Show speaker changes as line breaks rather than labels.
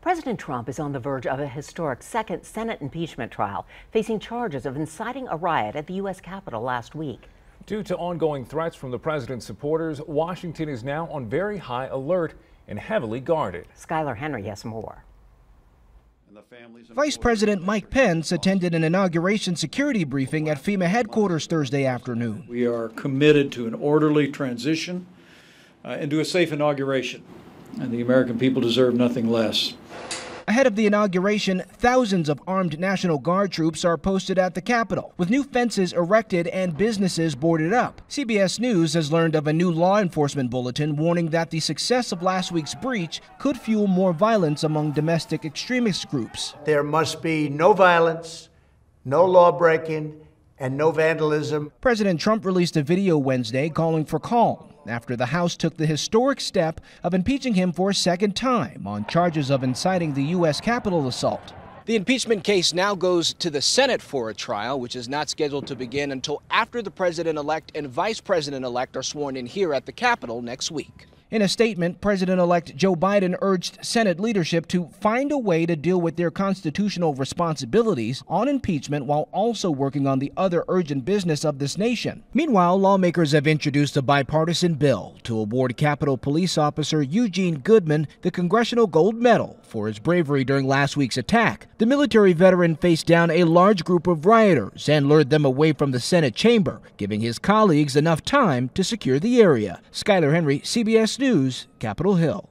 President Trump is on the verge of a historic second Senate impeachment trial, facing charges of inciting a riot at the U.S. Capitol last week.
Due to ongoing threats from the president's supporters, Washington is now on very high alert and heavily guarded.
Skylar Henry has more.
Vice President Mike Pence attended an inauguration security briefing at FEMA headquarters Thursday afternoon.
We are committed to an orderly transition and to a safe inauguration, and the American people deserve nothing less.
Ahead of the inauguration, thousands of armed National Guard troops are posted at the Capitol, with new fences erected and businesses boarded up. CBS News has learned of a new law enforcement bulletin warning that the success of last week's breach could fuel more violence among domestic extremist groups.
There must be no violence, no law-breaking, and no vandalism.
President Trump released a video Wednesday calling for calm after the House took the historic step of impeaching him for a second time on charges of inciting the U.S. Capitol assault.
The impeachment case now goes to the Senate for a trial, which is not scheduled to begin until after the president-elect and vice president-elect are sworn in here at the Capitol next week.
In a statement, President-elect Joe Biden urged Senate leadership to find a way to deal with their constitutional responsibilities on impeachment while also working on the other urgent business of this nation. Meanwhile, lawmakers have introduced a bipartisan bill to award Capitol Police Officer Eugene Goodman the Congressional Gold Medal for his bravery during last week's attack. The military veteran faced down a large group of rioters and lured them away from the Senate chamber, giving his colleagues enough time to secure the area. Skylar Henry, CBS News, Capitol Hill.